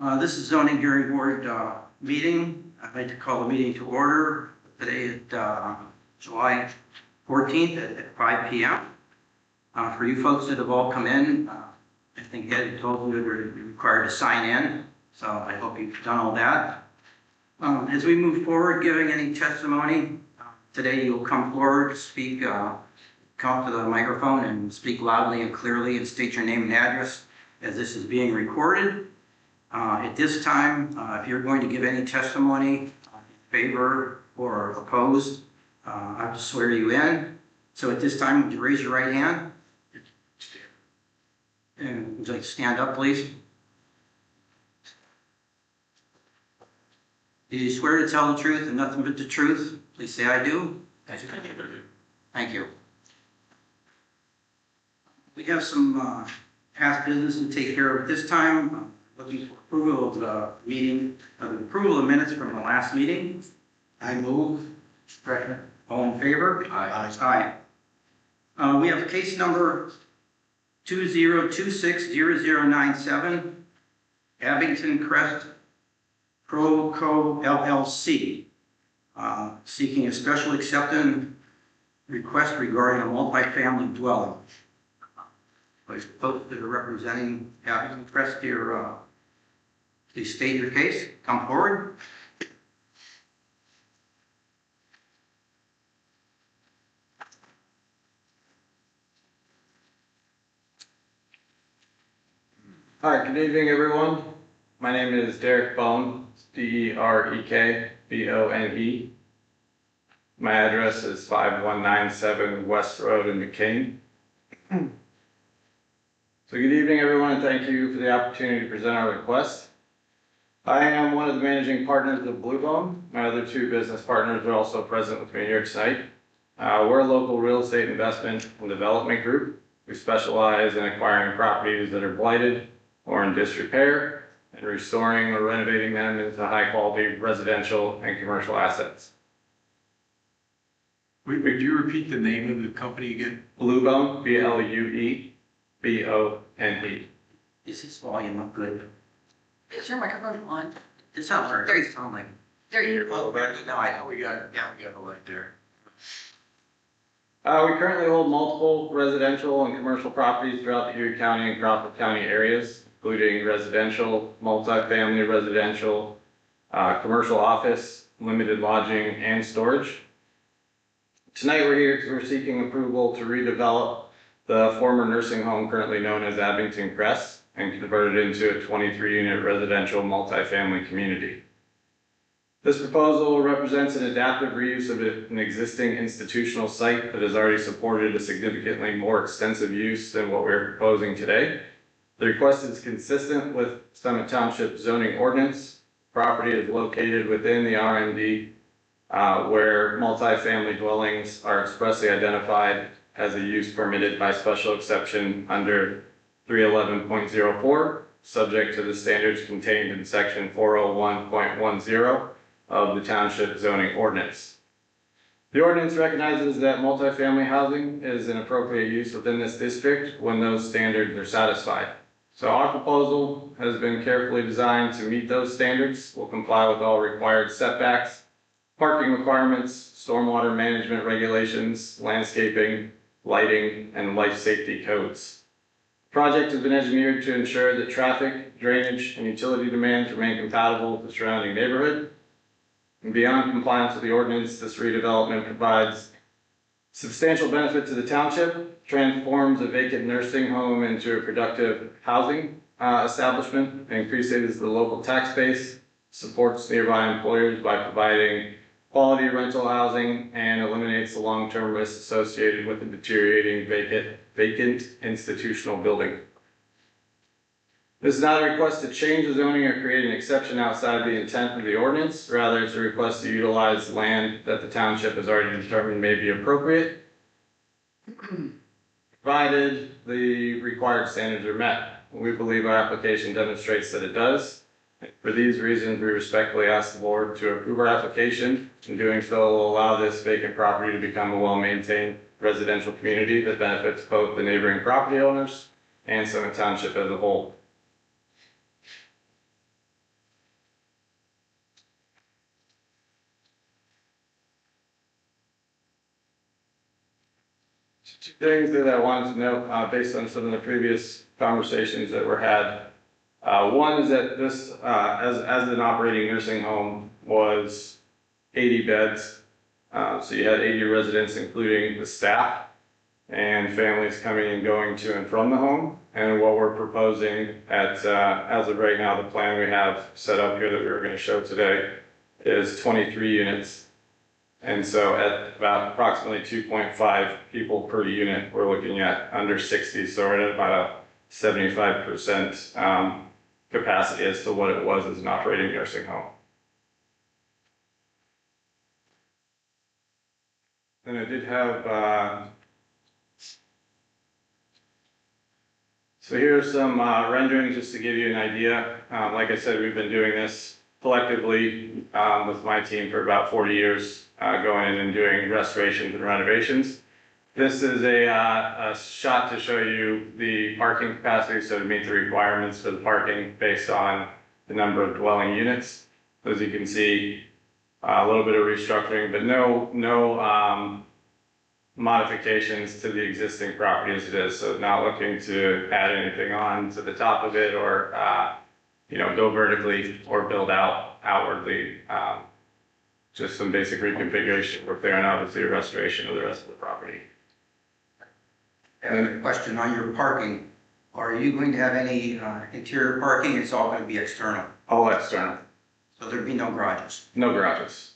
This is zoning hearing board meeting. I'd like to call the meeting to order today at July 14th at 5 p.m. For you folks that have all come in, I think Ed had told you you're required to sign in, so I hope you've done all that. As we move forward, giving any testimony, today you'll come forward, speak, come to the microphone and speak loudly and clearly and state your name and address as this is being recorded. At this time, if you're going to give any testimony in favor or opposed, I have to swear you in. So at this time, would you raise your right hand? And would you like to stand up, please? Do you swear to tell the truth and nothing but the truth? Please say I do. Thank you. We have some past business to take care of at this time. Looking for approval of the meeting, approval of minutes from the last meeting. I move. Second. All in favor? Aye. Aye. We have case number 20260097, Abington Crest Proco LLC, seeking a special acceptance request regarding a multifamily dwelling. Folks that are representing Abington Crest here, please state your case. Come forward. Hi, good evening, everyone. My name is Derek Bone, D-E-R-E-K-B-O-N-E. My address is 5197 West Road in McCain. So good evening, everyone, and thank you for the opportunity to present our request. I am one of the managing partners of Bluebone. My other two business partners are also present with me here tonight. We're a local real estate investment and development group. We specialize in acquiring properties that are blighted or in disrepair and restoring or renovating them into high-quality residential and commercial assets. Would you repeat the name of the company again? Bluebone, B-L-U-E-B-O-N-E. Is this volume up good? Is your microphone on? It sounds like There you it sounds like. There you go. Oh, back now I know we got it right there. We currently hold multiple residential and commercial properties throughout the Erie County and Crawford County areas, including residential, multifamily residential, commercial office, limited lodging, and storage. Tonight we're here because we're seeking approval to redevelop the former nursing home currently known as Abington Crest and convert it into a 23-unit residential multifamily community. This proposal represents an adaptive reuse of an existing institutional site that has already supported a significantly more extensive use than what we're proposing today. The request is consistent with Summit Township zoning ordinance. Property is located within the RMD where multifamily dwellings are expressly identified as a use permitted by special exception under 311.04, subject to the standards contained in section 401.10 of the Township zoning ordinance. The ordinance recognizes that multifamily housing is an appropriate use within this district when those standards are satisfied. So our proposal has been carefully designed to meet those standards. We'll comply with all required setbacks, parking requirements, stormwater management regulations, landscaping, lighting, and life safety codes. The project has been engineered to ensure that traffic, drainage, and utility demands remain compatible with the surrounding neighborhood. And beyond compliance with the ordinance, this redevelopment provides substantial benefit to the township, transforms a vacant nursing home into a productive housing establishment, increases the local tax base, supports nearby employers by providing quality rental housing, and eliminates the long-term risks associated with the deteriorating vacant institutional building. This is not a request to change the zoning or create an exception outside the intent of the ordinance. Rather, it's a request to utilize land that the township has already determined may be appropriate, provided the required standards are met. We believe our application demonstrates that it does. For these reasons, we respectfully ask the board to approve our application. In doing so, will allow this vacant property to become a well-maintained residential community that benefits both the neighboring property owners and Summit Township as a whole. Two things that I wanted to note, based on some of the previous conversations that were had. One is that this, as an operating nursing home, was 80 beds. So you had 80 residents, including the staff and families coming and going to and from the home. And what we're proposing at, as of right now, the plan we have set up here that we were going to show today is 23 units. And so at about approximately 2.5 people per unit, we're looking at under 60. So we're at about a 75% capacity as to what it was as an operating nursing home. And I did have, so here are some renderings just to give you an idea. Like I said, we've been doing this collectively with my team for about 40 years, going in and doing restorations and renovations. This is a shot to show you the parking capacity, so to meet the requirements for the parking based on the number of dwelling units. As you can see, a little bit of restructuring, but no modifications to the existing property as it is. So not looking to add anything on to the top of it or go vertically or build outwardly. Just some basic reconfiguration work there and obviously a restoration of the rest of the property. I have a question on your parking. Are you going to have any interior parking? It's all going to be external. All external, So there'd be no garages. no garages.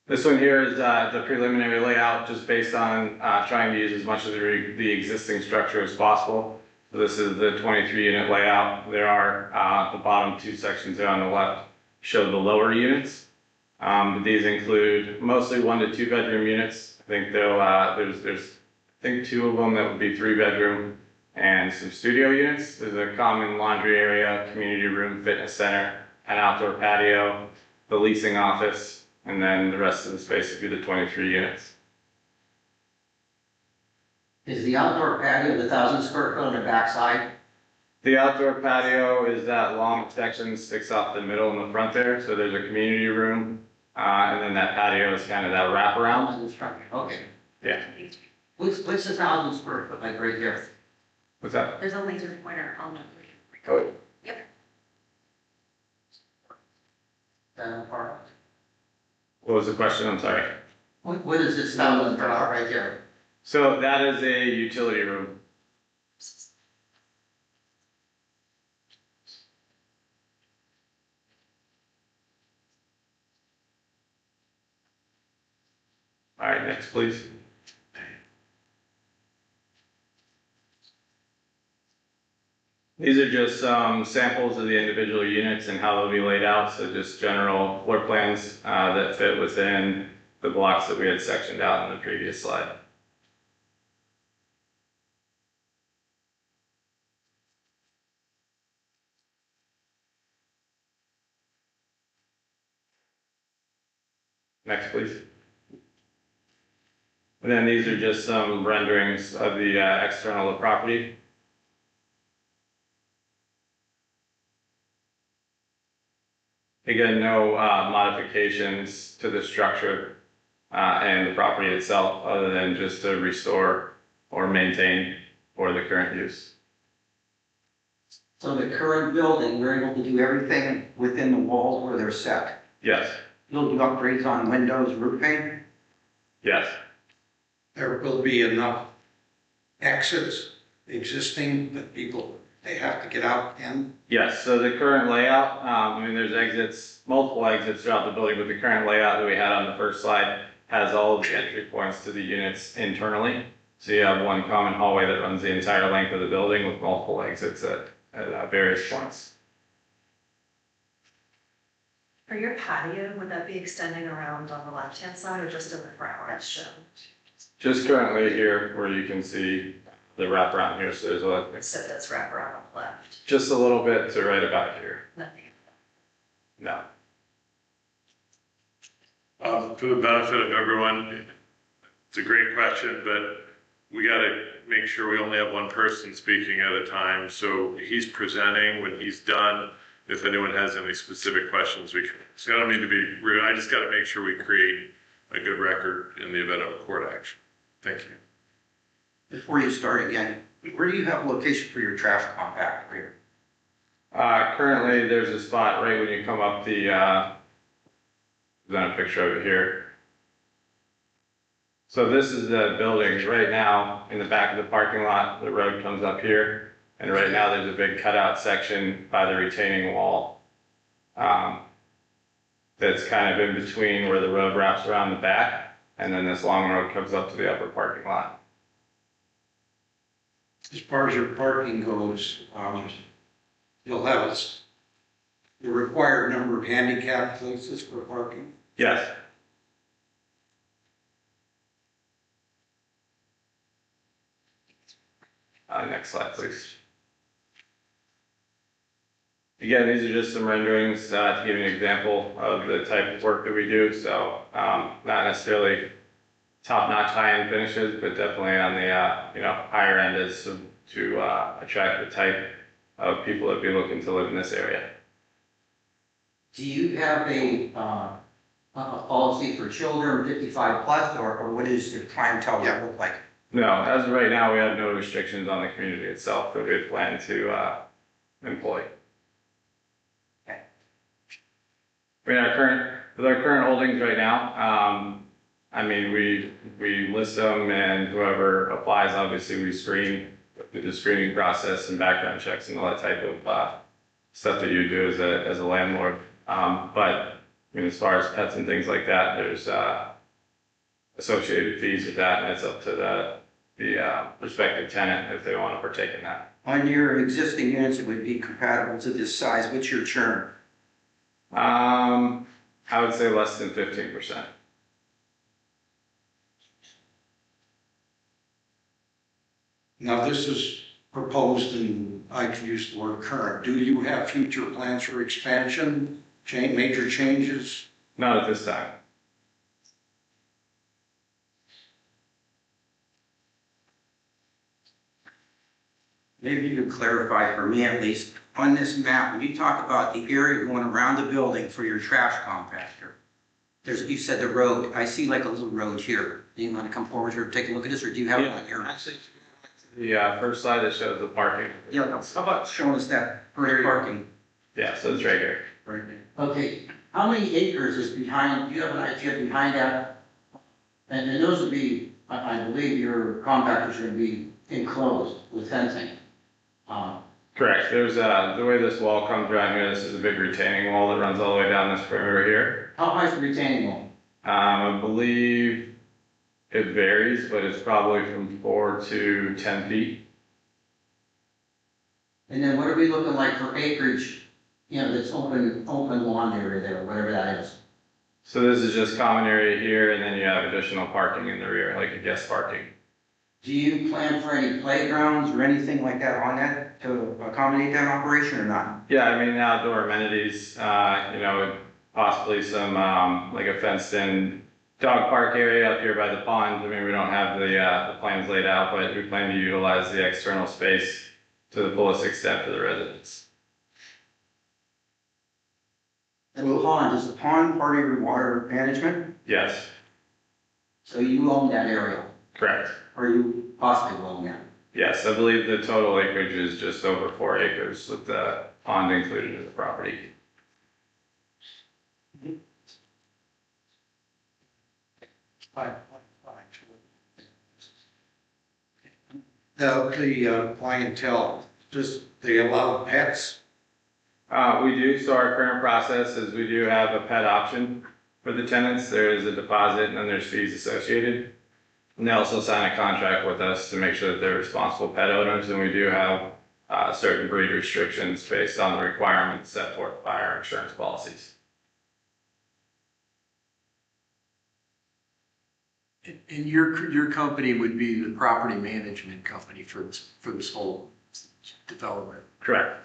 This one here is the preliminary layout, just based on trying to use as much of the existing structure as possible. So this is the 23 unit layout. There are the bottom two sections there on the left show the lower units. But these include mostly 1 to 2 bedroom units. I think there's I think 2 of them that would be 3 bedroom and some studio units. There's a common laundry area, community room, fitness center, an outdoor patio, the leasing office, and then the rest of the space would be the 23 units. Is the outdoor patio the 1,000 square foot on the backside? The outdoor patio is that long section sticks off the middle in the front there. So there's a community room, and then that patio is kind of that wraparound. Okay. Yeah. What's the 1,000 square foot like right here? What's that? There's a laser pointer on the. Code. Yep. Part. What was the question? I'm sorry. What is this 1,000 square foot right here? So that is a utility room. All right, next please. These are just some samples of the individual units and how they'll be laid out. So just general floor plans that fit within the blocks that we had sectioned out in the previous slide. Next, please. And then these are just some renderings of the external of the property. Again, no modifications to the structure and the property itself, other than just to restore or maintain for the current use. So the current building, we're able to do everything within the walls where they're set. Yes, You'll do upgrades on windows, roofing. yes, There will be enough exits existing that people, they have to get out in. yes. So the current layout, there's exits, multiple exits throughout the building, but the current layout that we had on the first slide has all of the entry points to the units internally. So you have one common hallway that runs the entire length of the building with multiple exits at various points. For your patio, would that be extending around on the left-hand side or just in the front where it's shown? Just currently here where you can see the wraparound here, so there's So that's wrap around on the left, just a little bit to right about here. nothing. No. For the benefit of everyone, it's a great question, but we gotta make sure we only have one person speaking at a time. So he's presenting. When he's done, if anyone has any specific questions, it's gonna need to be, I just gotta make sure we create a good record in the event of a court action. Thank you. Before you start again, where do you have location for your trash compactor here? Currently, there's a spot right when you come up the, there's a picture of it here. So this is the building right now in the back of the parking lot. The road comes up here. And right now there's a big cutout section by the retaining wall. That's kind of in between where the road wraps around the back. And then this long road comes up to the upper parking lot. As far as your parking goes, you'll have the required number of handicap places for parking. Yes. Next slide, please. Again, these are just some renderings to give you an example of the type of work that we do. So not necessarily top-notch high-end finishes, but definitely on the higher end as to attract the type of people that be looking to live in this area. Do you have a policy for children 55 plus, or what is your clientele look like? No, as of right now, we have no restrictions on the community itself that we plan to employ. Okay. I mean, with our current holdings right now, I mean, we list them, and whoever applies, obviously, we screen through the screening process and background checks and all that type of stuff that you do as a landlord. But I mean, as far as pets and things like that, there's associated fees with that, and it's up to the respective tenant if they want to partake in that. On your existing units, it would be compatible to this size. What's your churn? I would say less than 15%. Now, this is proposed, and I can use the word current. Do you have future plans for expansion, major changes? Not at this time. Maybe you could clarify for me at least, on this map, when you talk about the area going around the building for your trash compactor, you said the road, I see like a little road here. Do you want to come forward here and take a look at this, or do you have it on your? The first slide that shows the parking. Yeah, how about showing us that for parking? Yeah, so it's right here. Okay, how many acres is behind, do you have an idea behind that? And those would be, I believe your compactors are going to be enclosed with fencing. Correct. There's the way this wall comes around here, this is a big retaining wall that runs all the way down this perimeter here. How high is the retaining wall? I believe it varies, but it's probably from 4 to 10 feet. And then what are we looking like for acreage, that's open lawn area there, whatever that is? So this is just common area here, and then you have additional parking in the rear, like a guest parking. Do you plan for any playgrounds or anything like that on that to accommodate that operation or not? Yeah, I mean, outdoor amenities, possibly some, like a fenced in dog park area up here by the pond. I mean, we don't have the plans laid out, but we plan to utilize the external space to the fullest extent for the residents. And the pond, is the pond part of your water management? Yes, So you own that area, correct. or you possibly own that? Yes, I believe the total acreage is just over 4 acres with the pond included in the property. The clientele, just they allow pets? We do, so our current process is we do have a pet option for the tenants. There is a deposit and then there's fees associated. And they also sign a contract with us to make sure that they're responsible pet owners, and we do have certain breed restrictions based on the requirements set forth by our insurance policies. And your company would be the property management company for this whole development? Correct.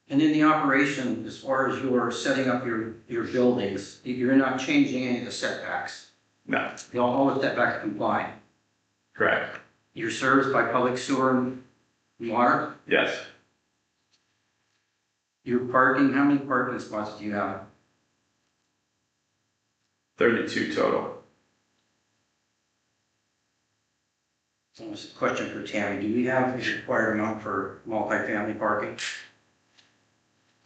And in the operation, as far as you are setting up your buildings, you're not changing any of the setbacks? No, All the setbacks comply? correct. You're serviced by public sewer and water? Yes. Your parking, how many parking spots do you have? 32 total. So this is a question for Tammy. Do we have a required amount for multifamily parking?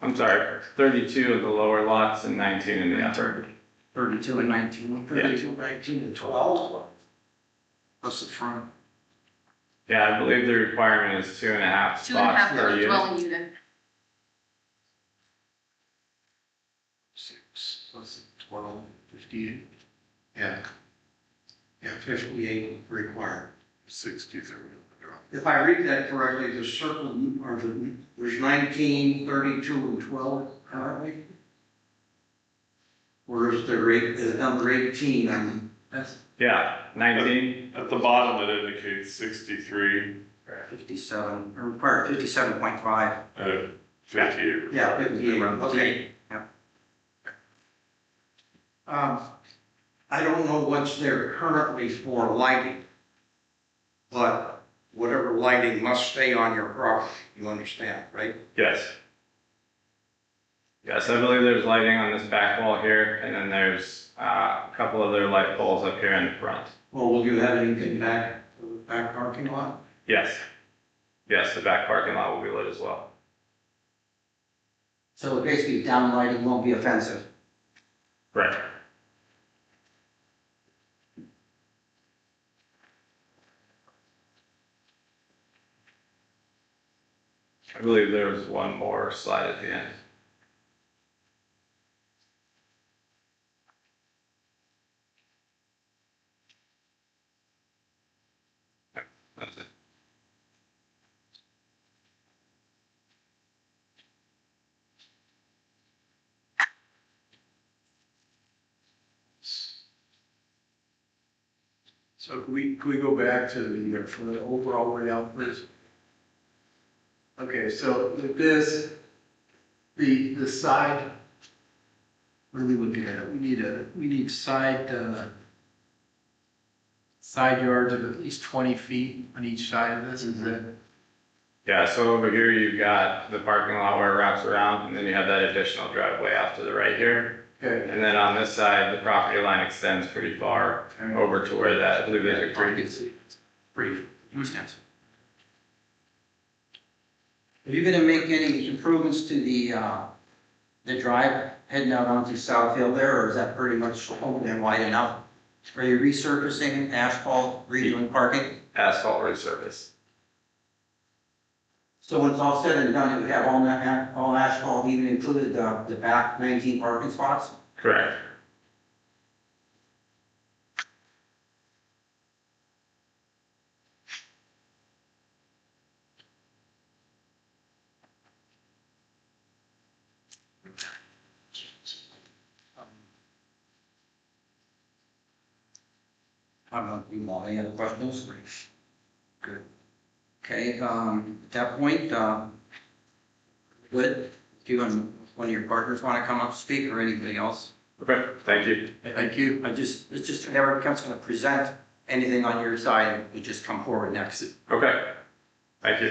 I'm sorry, 32 in the lower lots and 19 in the upper. 32 and 19? 32, 19, and 12? Plus the front. Yeah, I believe the requirement is 2.5 Two and a spots half per for a unit. dwelling unit. 6 plus 12, 58. Yeah. Yeah, 58 required. 63. If I read that correctly, the circle, or there's 19, 32, and 12 currently? Whereas the number 18, That's Yeah, 19. At the bottom, it indicates 63, 57, or required 57.5. 58. yeah, 58, okay. Yeah. I don't know what's there currently for lighting, but whatever lighting must stay on your property, you understand, right? Yes. Yes, I believe there's lighting on this back wall here, and then there's a couple other light poles up here in the front. Well, will you have anything back, back parking lot? Yes. Yes, the back parking lot will be lit as well. So basically, downlighting won't be offensive. Right. I believe there was one more slide at the end. That's it. So can we go back to for the overall layout, please? Okay, so with this, the side, what are we looking at? We need side yards of at least 20 feet on each side of this, is that? Yeah, so over here you've got the parking lot where it wraps around, and then you have that additional driveway off to the right here. Okay. And then on this side, the property line extends pretty far over to where that, I believe there's a creek. Brief, understands. Are you gonna make any improvements to the drive heading out onto Southfield there, or is that pretty much open and wide enough? Are you resurfacing asphalt, redoing parking? Asphalt resurface. So when it's all said and done, it would have all asphalt, even included the back 19 parking spots? Correct. I don't know if you want any other questions? Good. Okay, at that point, would you and one of your partners want to come up and speak, or anybody else? Okay, thank you. Thank you. It's just whenever it comes to present anything on your side, you just come forward next. Okay, thank you.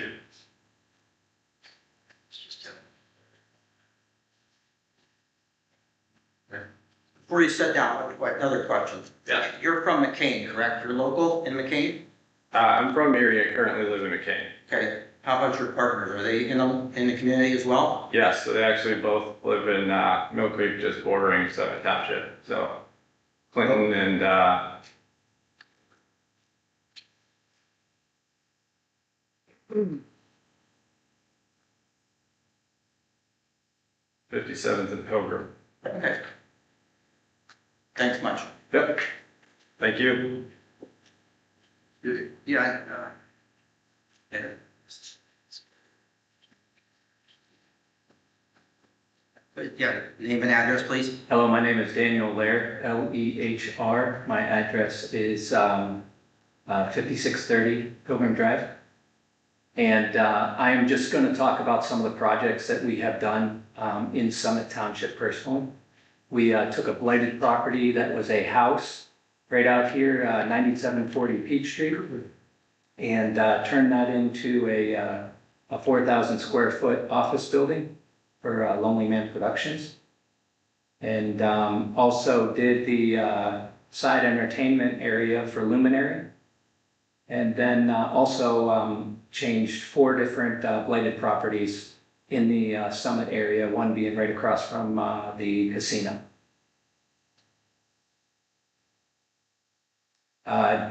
Before you sit down, another question. Yeah. You're from McCain, correct? You're local in McCain? I'm from Erie, I currently live in McCain. Okay, how about your partners? Are they in the community as well? Yes, so they actually both live in Mill Creek, just bordering Summit Township. So Clinton and 57th and Pilgrim. Okay. Thanks much. Yep. Thank you. Yeah. Yeah. Yeah, name and address, please. Hello, my name is Daniel Lehr, L-E-H-R. My address is 5630 Pilgrim Drive. And I am just going to talk about some of the projects that we have done in Summit Township personally. We took a blighted property that was a house right out here, 9740 Peach Street, and turned that into a 4,000 square foot office building. for Lonely Man Productions. And also did the side entertainment area for Luminary. And then also changed 4 different blighted properties in the Summit area, one being right across from the casino.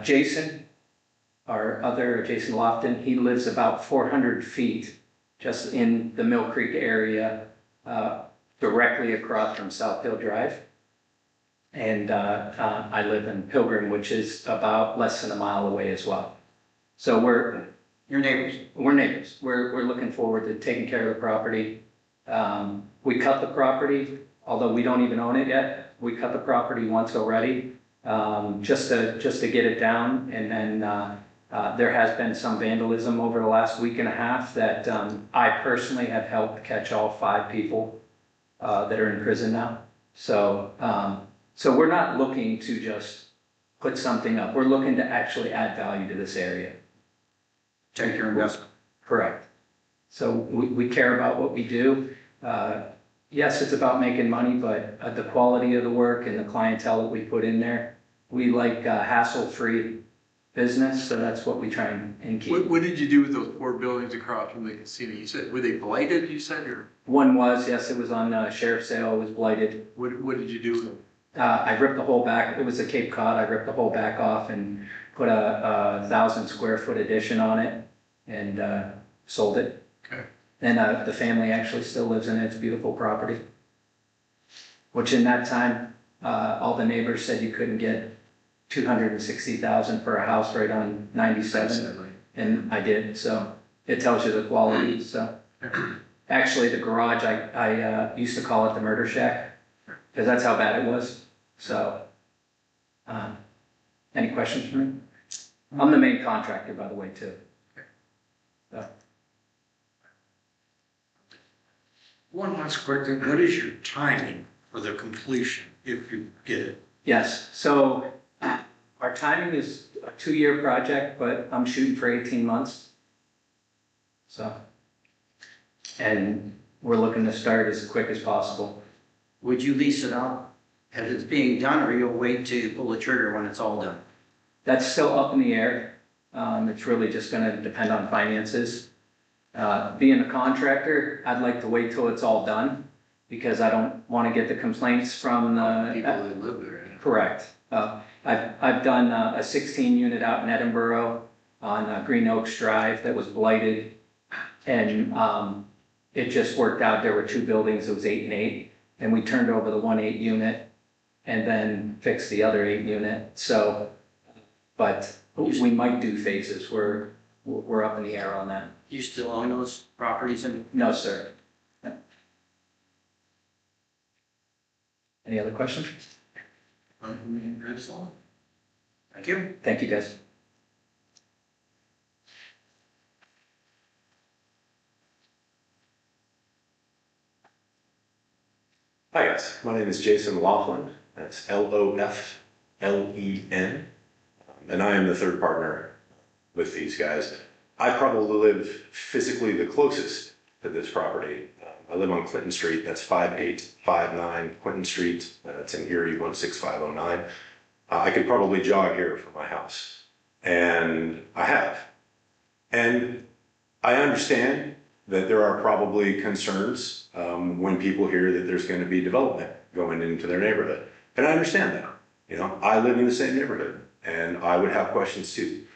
Jason, our other Jason Lofton, he lives about 400 feet just in the Mill Creek area, directly across from South Hill Drive. And I live in Pilgrim, which is about less than a mile away as well. So we're neighbors. We're looking forward to taking care of the property. We cut the property, although we don't even own it yet. We cut the property once already, just to get it down. And then there has been some vandalism over the last week and a half that I personally have helped catch all 5 people that are in prison now. So we're not looking to just put something up. We're looking to actually add value to this area. Take your investment. Correct. So we care about what we do. Yes, it's about making money, but the quality of the work and the clientele that we put in there, we like hassle-free business, so that's what we try and keep. What did you do with those 4 buildings across from the casino? You said, were they blighted, you said, or One was, yes, it was on sheriff's sale, it was blighted. what did you do with them? I ripped the whole back, it was a Cape Cod, I ripped the whole back off and put a 1,000 square foot addition on it and sold it. Okay. And the family actually still lives in it, it's a beautiful property. Which in that time, all the neighbors said you couldn't get 260,000 for a house right on 97, and I did, so it tells you the quality, so. Actually, the garage, I used to call it the murder shack, because that's how bad it was, so. Any questions for me? I'm the main contractor, by the way, too. So. One last quick thing, what is your timing for the completion, if you get it? Yes, so our timing is a 2-year project, but I'm shooting for 18 months. So, and we're looking to start as quick as possible. Would you lease it out as it's being done, or you'll wait to pull the trigger when it's all done? That's still up in the air. It's really just gonna depend on finances. Being a contractor, I'd like to wait till it's all done because I don't want to get the complaints from the People that live there. Correct. I've done a 16 unit out in Edinburgh on Green Oaks Drive that was blighted, and it just worked out. There were 2 buildings. It was 8 and 8, and we turned over the 1 8 unit and then fixed the other 8 unit. So, but we might do phases. We're up in the air on that. Do you still own those properties? And No, sir. Any other questions? thank you. Thank you, guys. Hi guys, my name is Jason Laughlin. That's Loflen, and I am the 3rd partner with these guys. I probably live physically the closest to this property. I live on Clinton Street, that's 5859 Clinton Street. It's in Erie, 16509. I could probably jog here from my house, and I have. And I understand that there are probably concerns when people hear that there's going to be development going into their neighborhood. And I understand that. You know, I live in the same neighborhood, and I would have questions too.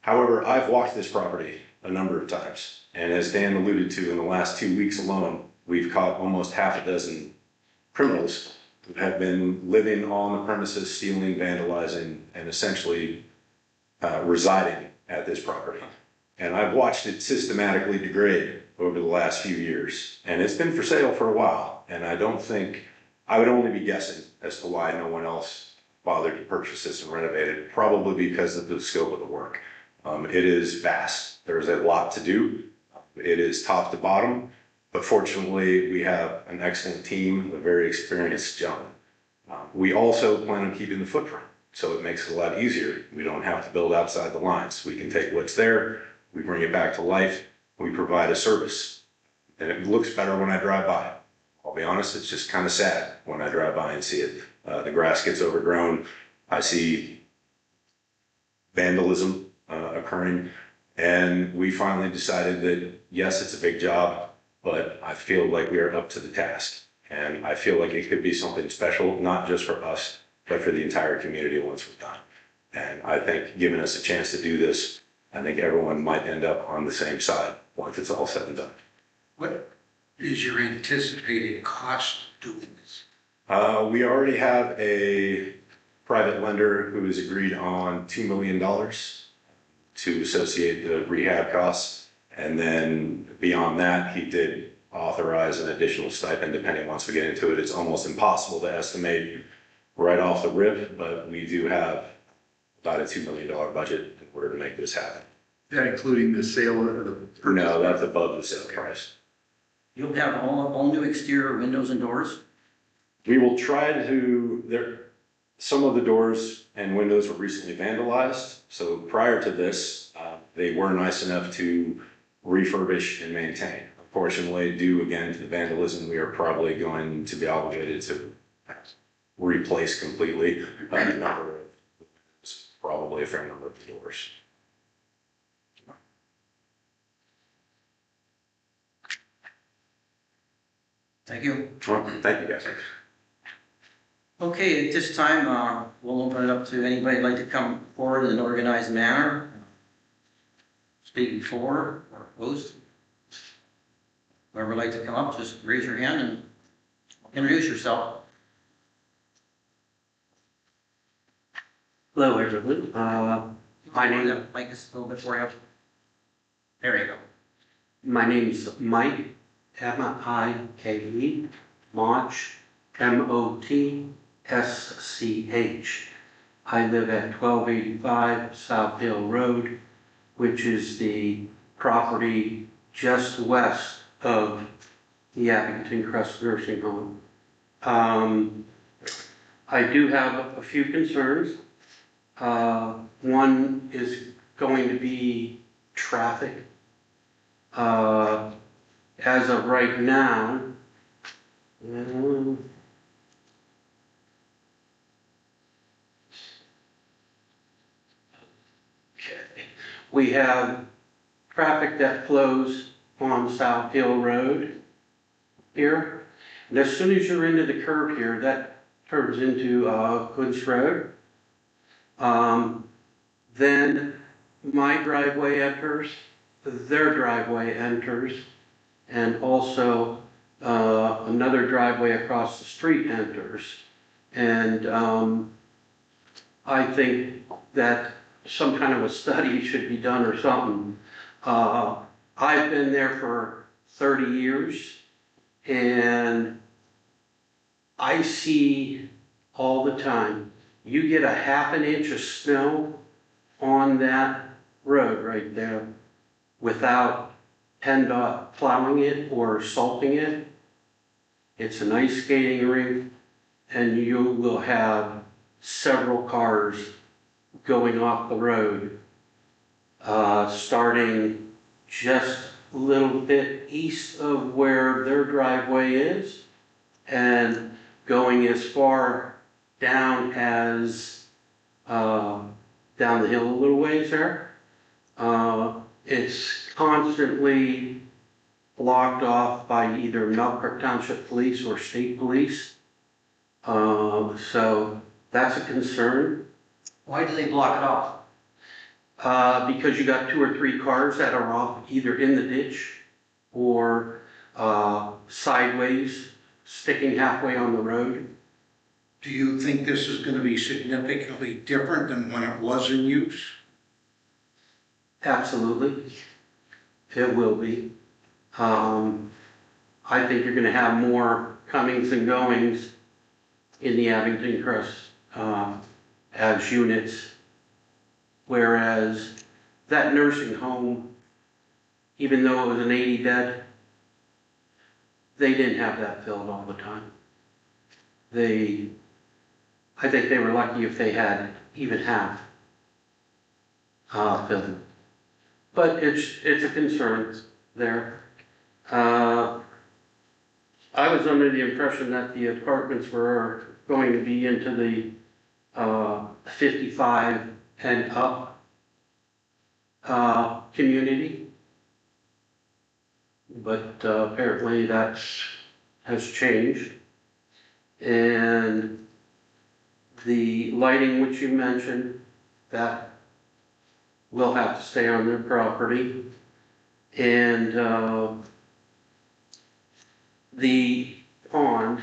However, I've walked this property a number of times, and as Dan alluded to, in the last 2 weeks alone, we've caught almost half a dozen criminals who have been living on the premises, stealing, vandalizing, and essentially residing at this property. And I've watched it systematically degrade over the last few years, and it's been for sale for a while, and I don't think, I would only be guessing as to why no one else bothered to purchase this and renovate it, probably because of the scope of the work. It is vast. There's a lot to do. It is top to bottom, but fortunately we have an excellent team, a very experienced gentleman. We also plan on keeping the footprint, so it makes it a lot easier. We don't have to build outside the lines. We can take what's there, we bring it back to life, we provide a service, and it looks better when I drive by. I'll be honest, it's just kind of sad when I drive by and see it. The grass gets overgrown. I see vandalism occurring. And we finally decided that, yes, it's a big job, but I feel like we are up to the task. And I feel like it could be something special, not just for us, but for the entire community once we're done. And I think giving us a chance to do this, I think everyone might end up on the same side once it's all said and done. What is your anticipated cost of doing this? We already have a private lender who has agreed on $2 million to associate the rehab costs. And then beyond that, he did authorize an additional stipend depending once we get into it. It's almost impossible to estimate right off the rip, but we do have about a $2 million budget in order to make this happen. Is that including the sale of the purchase? No, that's above the sale price. You'll have all new exterior windows and doors? We will try to, some of the doors and windows were recently vandalized. So prior to this, they were nice enough to refurbish and maintain. Unfortunately, due again to the vandalism, we are probably going to be obligated to replace completely a number of, probably a fair number of doors. Thank you. Thank you, guys. Okay, at this time, we'll open it up to anybody who'd like to come forward in an organized manner. Speak for or opposed. Whoever would like to come up, just raise your hand and introduce yourself. Hello, everyone. My name Mike is a little bit for you. There you go. my name is Mike, M-I-K-E, Moch, M-O-T-S-C-H. I live at 1285 South Hill Road, which is the property just west of the Abington Crest Nursing Home. I do have a few concerns. One is going to be traffic. As of right now, we have traffic that flows on South Hill Road here. And as soon as you're into the curve here, that turns into Goods Road. Then my driveway enters, their driveway enters, and also another driveway across the street enters. And I think that some kind of a study should be done or something. I've been there for 30 years, and I see all the time, you get a ½ inch of snow on that road right there without PennDOT plowing it or salting it. It's an ice skating rink, and you will have several cars going off the road, starting just a little bit east of where their driveway is and going as far down as down the hill a little ways there. It's constantly blocked off by either Melkert Township Police or State Police. So that's a concern. Why do they block it off? Because you got 2 or 3 cars that are off either in the ditch or sideways, sticking halfway on the road. Do you think this is going to be significantly different than when it was in use? Absolutely, it will be. I think you're gonna have more comings and goings in the Abington Crest as units. Whereas that nursing home, even though it was an 80 bed, they didn't have that filled all the time. I think they were lucky if they had even half filled. But it's a concern there. I was under the impression that the apartments were going to be into the 55 and up community. But apparently that has changed. And the lighting which you mentioned, that will have to stay on their property. And the pond,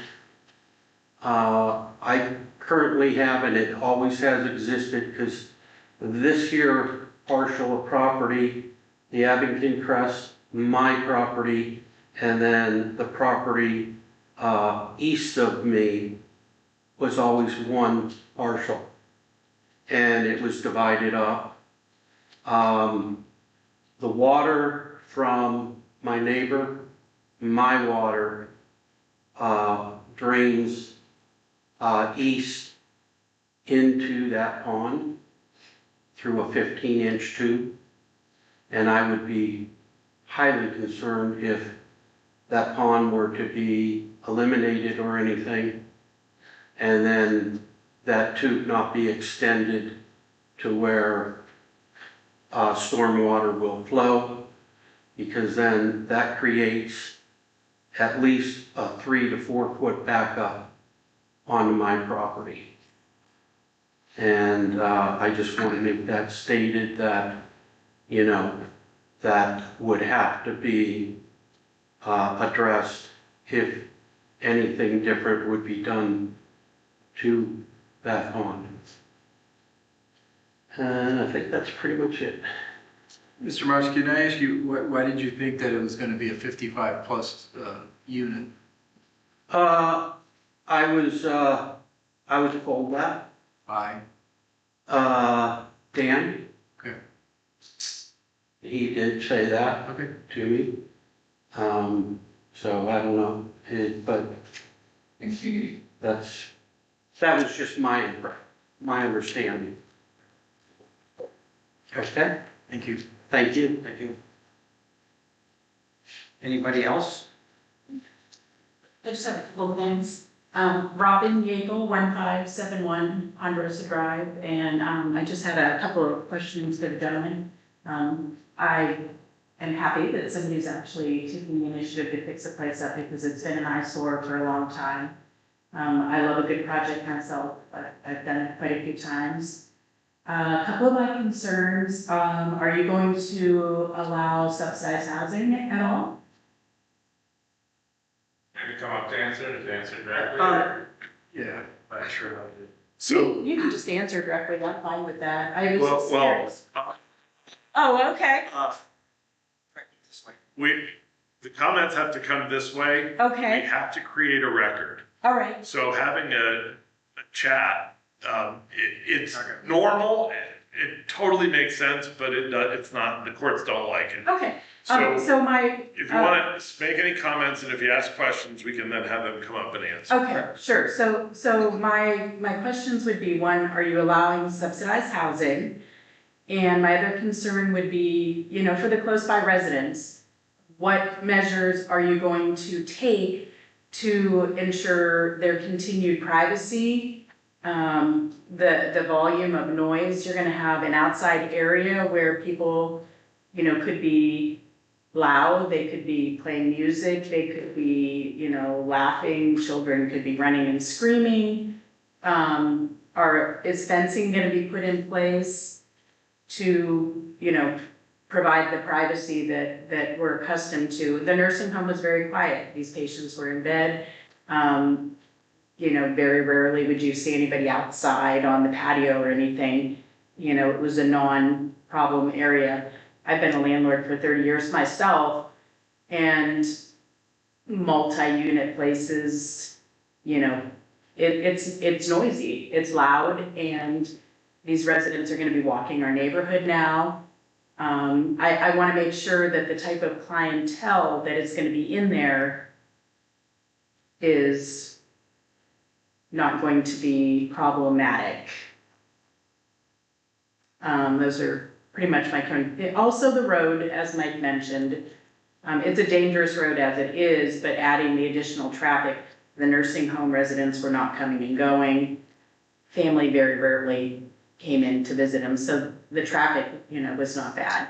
I currently have, and it always has existed, because this here partial of property, the Abington Crest, my property, and then the property east of me was always one partial. And it was divided up. The water from my neighbor, my water, drains east into that pond through a 15-inch tube. And I would be highly concerned if that pond were to be eliminated or anything, and then that tube not be extended to where stormwater will flow, because then that creates at least a 3 to 4 foot backup onto my property. And I just want to make that stated that, you know, that would have to be addressed if anything different would be done to that pond. And I think that's pretty much it. Mr. Marsh, can I ask you, why did you think that it was gonna be a 55 plus unit? I was told that. By? Dan, Okay. he did say that Okay. to me. So I don't know, but that was just my understanding. Okay, Thank you. thank you. Thank you. Anybody else? I just have a couple of things. Robin Yeagle, 1571 Ponderosa Drive, and I just had a couple of questions for the gentleman. I am happy that somebody's actually taking the initiative to fix the place up, because it's been an eyesore for a long time. I love a good project myself, but I've done it quite a few times. A couple of my concerns, are you going to allow subsidized housing at all? Maybe come up to answer directly. Yeah, I'm sure I did. So, You can just answer directly, I'm fine with that. I was just well, curious. Oh, okay, the comments have to come this way. We okay, have to create a record. all right, So having a chat, it's normal, it totally makes sense, but it's not, the courts don't like it. okay. So So my, if you want to make any comments, and if you ask questions, we can then have them come up and answer. okay, sure. So my questions would be, one, are you allowing subsidized housing? And my other concern would be, you know, for the close by residents, what measures are you going to take to ensure their continued privacy? The volume of noise, you're gonna have an outside area where people, you know, could be loud, they could be playing music, they could be, you know, laughing, children could be running and screaming. Is fencing gonna be put in place to, you know, provide the privacy that we're accustomed to? The nursing home was very quiet, these patients were in bed. You know, very rarely would you see anybody outside on the patio or anything. You know, it was a non-problem area. I've been a landlord for 30 years myself, and multi-unit places, you know, it's noisy, it's loud, and these residents are gonna be walking our neighborhood now. I wanna make sure that the type of clientele that is gonna be in there is not going to be problematic. Those are pretty much my concern. Also the road, as Mike mentioned, It's a dangerous road as it is, but adding the additional traffic, the nursing home residents were not coming and going. Family very rarely came in to visit them, so the traffic, was not bad.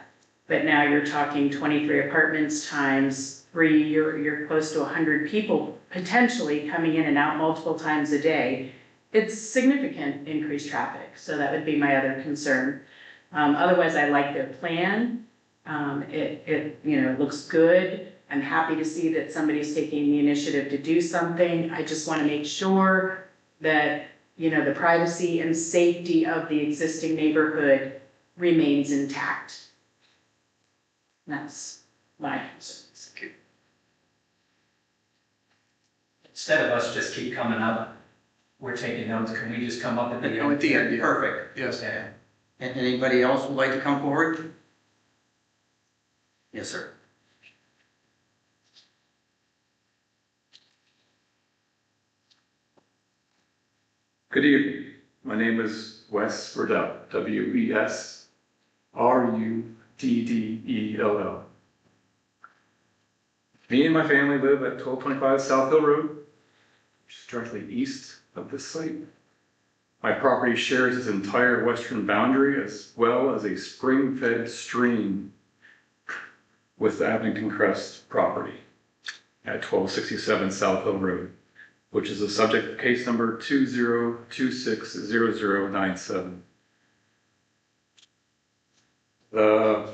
But now you're talking 23 apartments times 3, you're close to 100 people potentially coming in and out multiple times a day. It's significant increased traffic, so that would be my other concern. Otherwise, I like their plan. It looks good. I'm happy to see that somebody's taking the initiative to do something. I just want to make sure that, the privacy and safety of the existing neighborhood remains intact. That's my concerns. Instead of us just keep coming up, we're taking notes, can we just come up at the end? At the end, yeah. Perfect. Yes. Okay. And anybody else would like to come forward? Yes, sir. Good evening. My name is Wes Rudell, WESRUDDELL. Me and my family live at 1225 South Hill Road, which is directly east of this site. My property shares its entire western boundary as well as a spring-fed stream with the Abington Crest property at 1267 South Hill Road, which is the subject of case number 20260097. The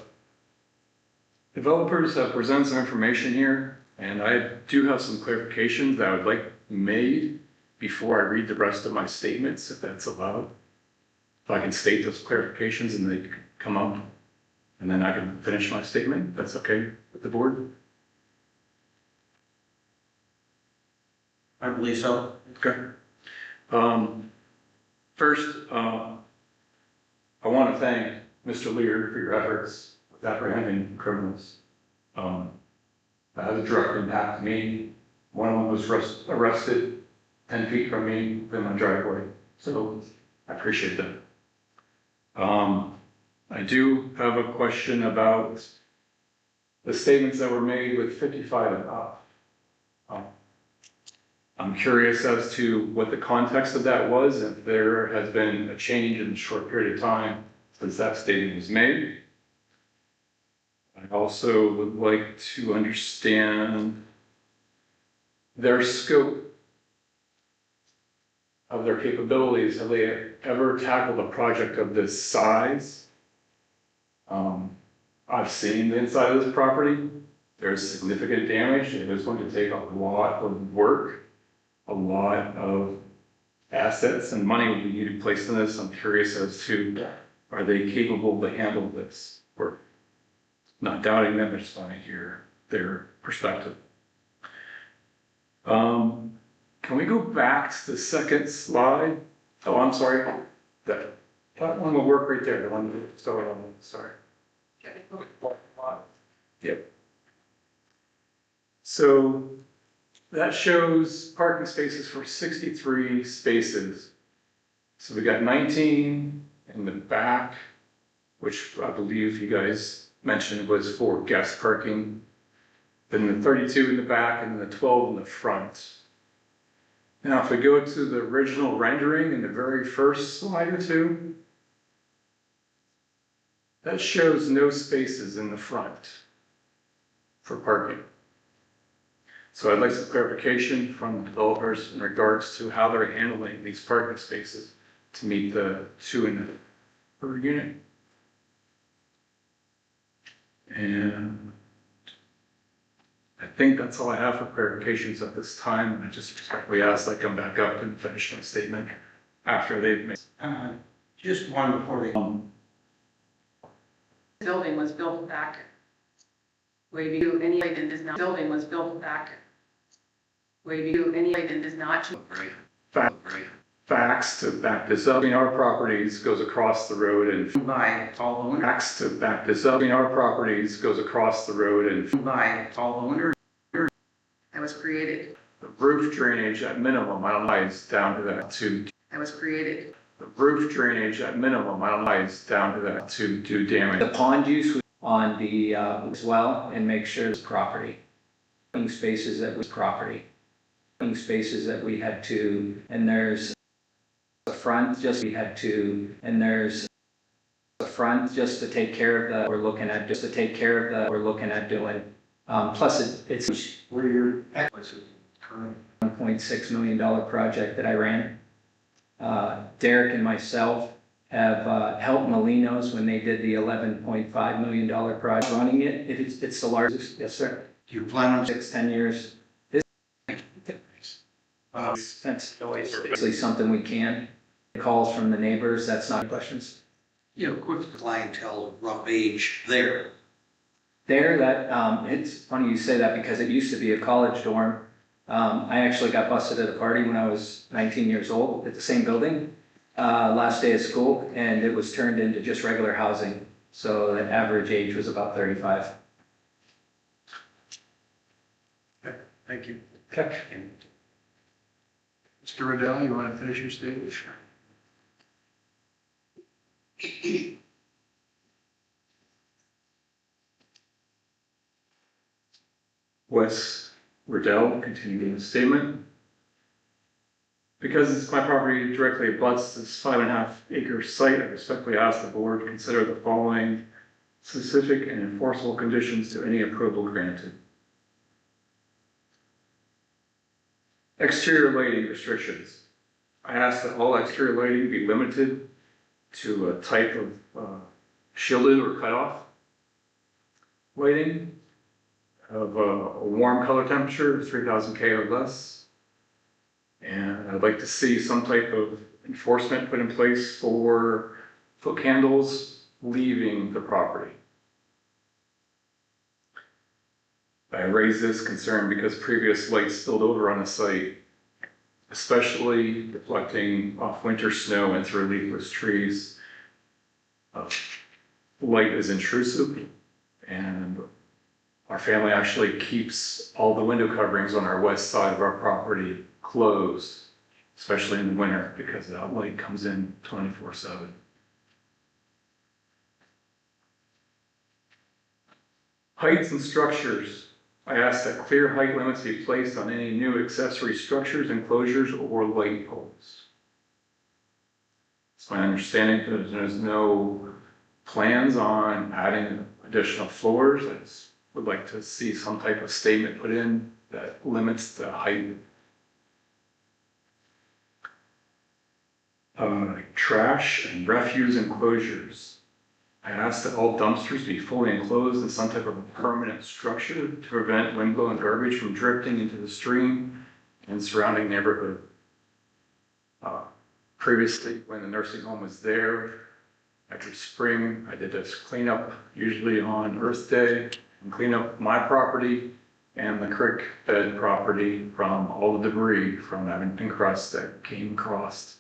developers have presented some information here, and I do have some clarifications that I would like made before I read the rest of my statements, if that's allowed. If I can state those clarifications and they can come up, and then I can finish my statement, if that's okay with the board. I believe so. Okay. First, I want to thank Mr. Lear for your efforts with apprehending criminals. That had a direct impact to me. One of them was arrested 10 feet from me in my driveway, so I appreciate that. I do have a question about the statements that were made with 55 and up. I'm curious as to what the context of that was, if there has been a change in a short period of time since that statement was made. I also would like to understand their scope of their capabilities. Have they ever tackled a project of this size? I've seen the inside of this property. There's significant damage. It is going to take a lot of work. A lot of assets and money will be needed placed in this. I'm curious as to, are they capable to handle this work? Not doubting them, I just want to hear their perspective. Can we go back to the second slide? Oh, I'm sorry. That one will work right there. The one that started on, sorry. Yep. So that shows parking spaces for 63 spaces. So we got 19 in the back, which I believe you guys mentioned was for guest parking. Then the 32 in the back and the 12 in the front. Now, if we go to the original rendering in the very first slide or two, that shows no spaces in the front for parking. So I'd like some clarification from the developers in regards to how they're handling these parking spaces to meet the 2 per unit. And I think that's all I have for clarifications at this time. I just respectfully ask I come back up and finish my statement after they've made. Just one before they. Building was built back. Wavy any item is not. Building was built back. Wavy any item is not. Facts to back this up. Our properties goes across the road and By all the winter. facts to back this up. Our properties goes across the road and By all the winter. I was created. the roof drainage at minimum, I don't know, is down to that to. I was created. The roof drainage at minimum, I don't know, is down to that to do damage. The pond use on the, as well, and make sure it's property. Spaces that was property. Spaces that we had to, and there's the front, just we had to, and there's the front just to take care of the, we're looking at, just to take care of the, we're looking at doing. Plus it's Where your current. $1.6 million project that I ran. Derek and myself have helped Molinos when they did the $11.5 million project running it. It's the largest, yes, sir. Do you plan on? 10 years. This sense noise, basically something we can. Calls from the neighbors, that's not questions. You know, quick clientele of rough age there. There, that, it's funny you say that because it used to be a college dorm. I actually got busted at a party when I was 19 years old at the same building, last day of school, and it was turned into just regular housing. So the average age was about 35. Thank you. Okay. Mr. Riddell, you want to finish your statement? Wes Riddell, continuing the statement. Because it's my property directly abuts this 5.5 acre site, I respectfully ask the board to consider the following specific and enforceable conditions to any approval granted. Exterior lighting restrictions. I ask that all exterior lighting be limited to a type of shielded or cutoff lighting of a warm color temperature, 3000 K or less. And I'd like to see some type of enforcement put in place for foot candles leaving the property. I raise this concern because previous lights spilled over on the site, especially deflecting off winter snow and through leafless trees. Light is intrusive, and our family actually keeps all the window coverings on our west side of our property closed, especially in the winter, because that light comes in 24/7. Heights and structures. I ask that clear height limits be placed on any new accessory structures, enclosures, or light poles. It's my understanding that there's no plans on adding additional floors. I just would like to see some type of statement put in that limits the height. Trash and refuse enclosures. I ask that all dumpsters be fully enclosed in some type of permanent structure to prevent windblown and garbage from drifting into the stream and surrounding neighborhood. Previously, when the nursing home was there, after spring, I did this cleanup, usually on Earth Day, and clean up my property and the creek bed property from all the debris from Abington Crust that came across,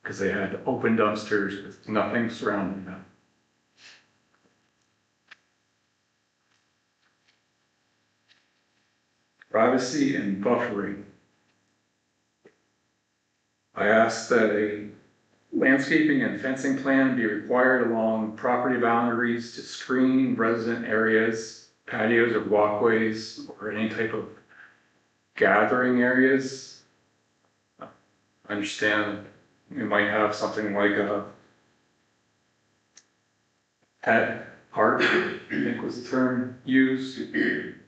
because they had open dumpsters with nothing surrounding them. Privacy and buffering. I ask that a landscaping and fencing plan be required along property boundaries to screen resident areas, patios or walkways, or any type of gathering areas. I understand we might have something like a pet park, I think was the term used,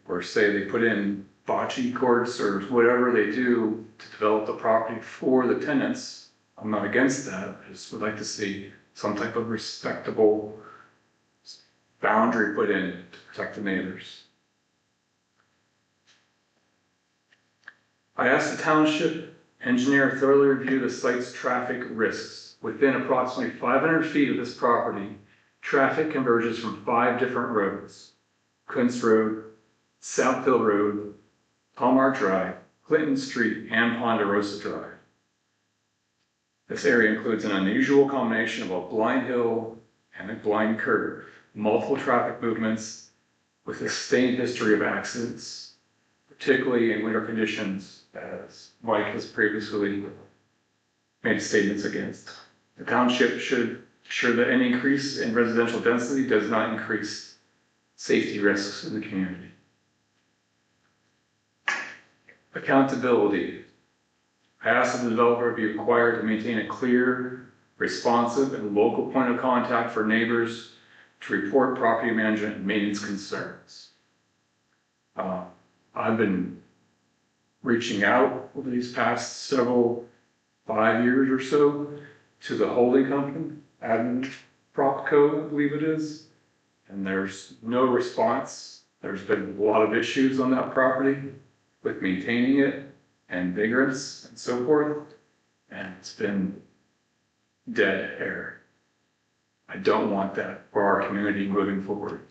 or say they put in bocce courts or whatever they do to develop the property for the tenants. I'm not against that. I just would like to see some type of respectable boundary put in to protect the neighbors. I asked the township engineer thoroughly review the site's traffic risks. Within approximately 500 feet of this property, traffic converges from 5 different roads: Kuntz Road, South Hill Road, Palmar Drive, Clinton Street, and Ponderosa Drive. This area includes an unusual combination of a blind hill and a blind curve, multiple traffic movements with a sustained history of accidents, particularly in winter conditions, as Mike has previously made statements against. The township should ensure that any increase in residential density does not increase safety risks in the community. Accountability. I asked the developer be required to maintain a clear, responsive, and local point of contact for neighbors to report property management and maintenance concerns. I've been reaching out over these past 5 years or so to the holding company, Admin Propco, I believe it is, and there's no response. There's been a lot of issues on that property with maintaining it and vagrants and so forth, and it's been dead air. I don't want that for our community moving forward.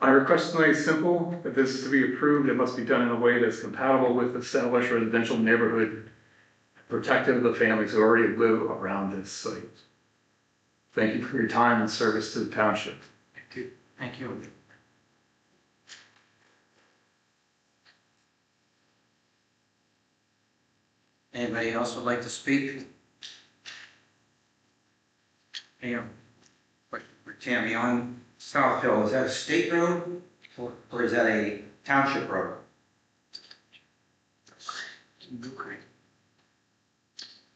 My request tonight is simple. If this is to be approved, it must be done in a way that's compatible with the established residential neighborhood, protective of the families who already live around this site. Thank you for your time and service to the township. Thank you. Anybody else would like to speak? Yeah. For Tammy, on South Hill, is that a state road or is that a township road? Okay.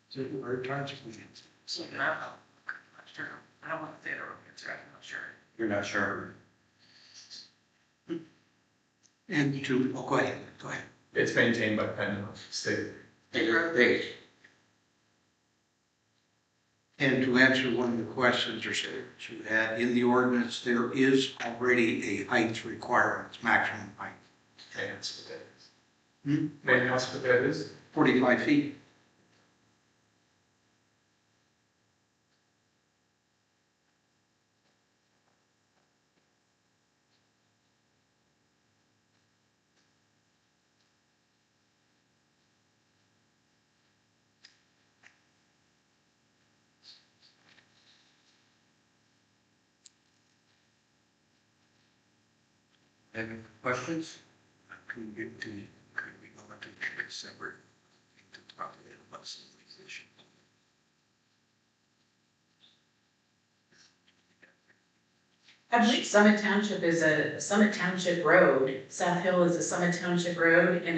So our township. I'm not sure. I don't want to say the wrong answer, I'm not sure. You're not sure? And go ahead. It's maintained by Penn State. State. And to answer one of the questions or statements you had, in the ordinance, there is already a height requirement, maximum height. May I ask what that is? May I ask what that is? 45 feet. Any questions? Could we go into a separate to talk about some of these issues? I believe Summit Township is a Summit Township road. South Hill is a Summit Township road, and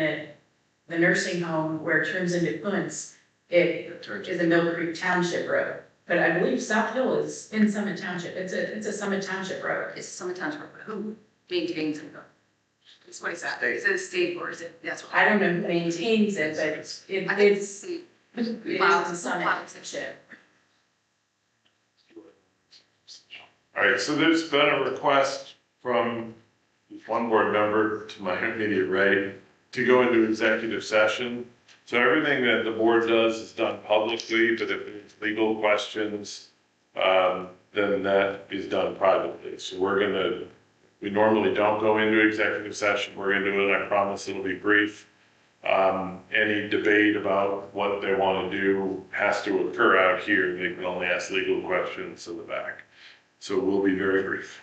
the nursing home where it turns into Quince, it is a Mill Creek Township road. But I believe South Hill is in Summit Township. It's a Summit Township road. It's Summit Township, who maintains it? What is that? Is it a state or is it, that's what? I don't know who maintains it, but I think it's the it Miles is a is Summit Miles. Township. All right, so there's been a request from one board member to my immediate right to go into executive session. So everything that the board does is done publicly, but if there's legal questions, then that is done privately. So we normally don't go into executive session. We're gonna do it, I promise it'll be brief. Any debate about what they want to do has to occur out here. They can only ask legal questions in the back. So we'll be very brief.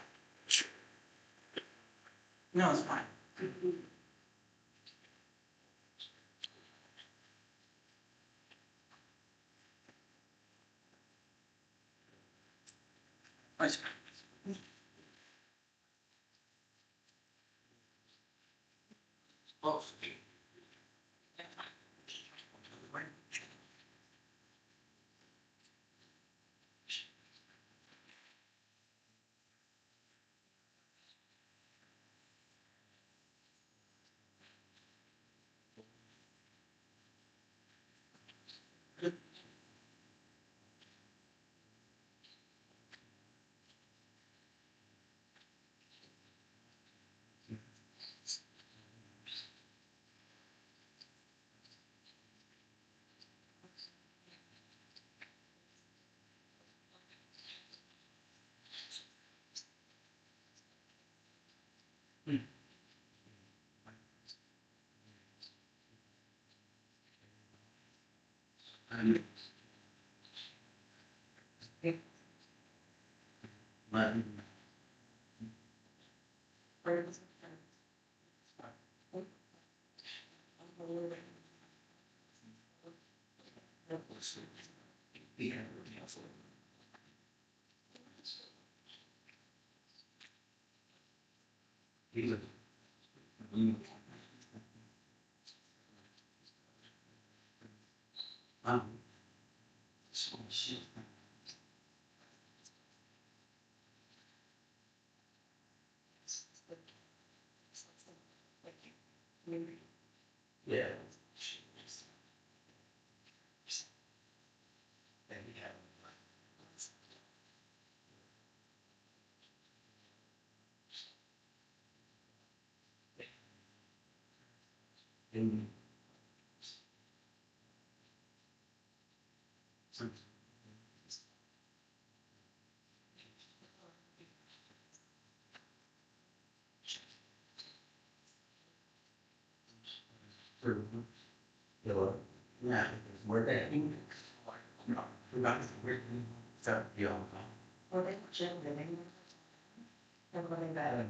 No, it's fine. Nice. Close. Yeah. Yeah, where they. No, we're not, yeah. Well, they were living. And living better.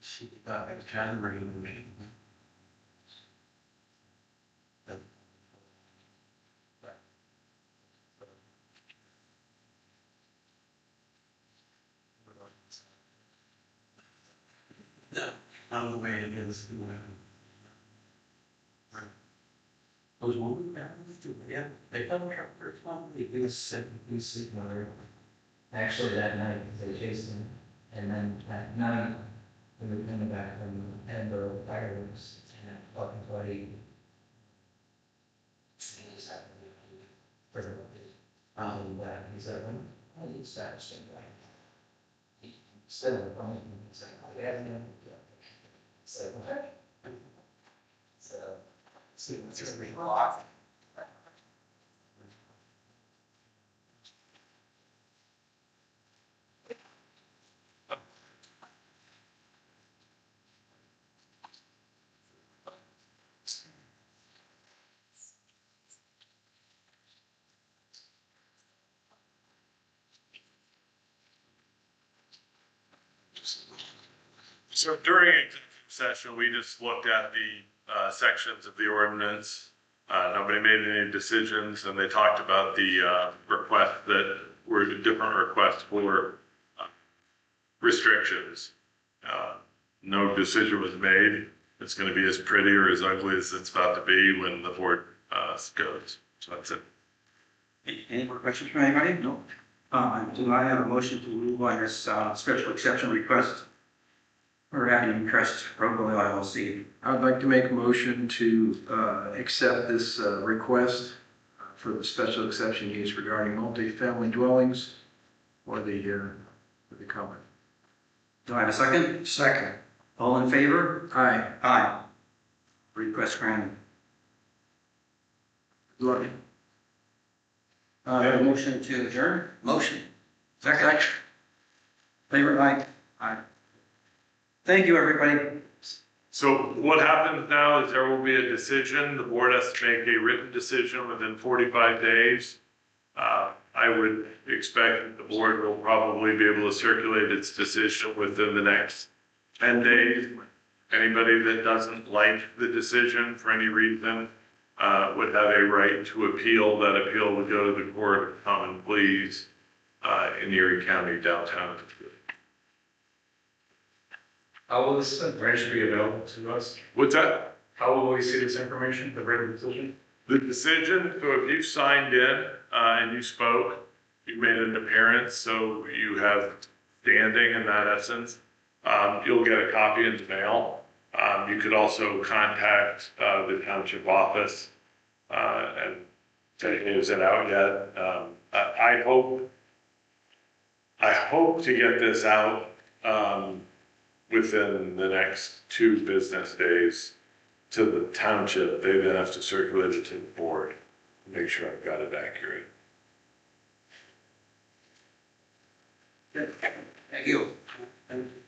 She got a January meeting. Not the way it is. Those one, yeah, they come from first one, they said, we see another. Actually, that night, they chased him, and then that night, we were coming back from Edinburgh fireworks, and talking to Buddy. He said, I need status in that. Still, he's like, we haven't even. It's like, what? So, see, it's just a lot. So during executive session, we just looked at the sections of the ordinance. Nobody made any decisions, and they talked about the requests that were different requests for restrictions. No decision was made. It's going to be as pretty or as ugly as it's about to be when the board goes. So that's it. Any more questions from anybody? No. Do I have a motion to move on this special exception request for Avenue Crest Roadway LLC? I would like to make a motion to accept this request for the special exception use regarding multifamily dwellings for the company. Do I have a second? Second. All in favor? Aye. Aye. Request granted. Good Motion to adjourn? Motion. Second. Favor? Aye. Aye. Thank you, everybody. So what happens now is there will be a decision. The board has to make a written decision within 45 days. I would expect that the board will probably be able to circulate its decision within the next 10 days. Anybody that doesn't like the decision for any reason would have a right to appeal. That appeal would go to the Court of Common Pleas in Erie County downtown. How will this registry be available to us? What's that? How will we see this information, the written decision? The decision, so if you signed in and you spoke, you made an appearance, so you have standing in that essence, you'll get a copy in the mail. You could also contact the township office and say, is it out yet? I hope to get this out within the next 2 business days to the township. They then have to circulate it to the board to make sure I've got it accurate. Thank you.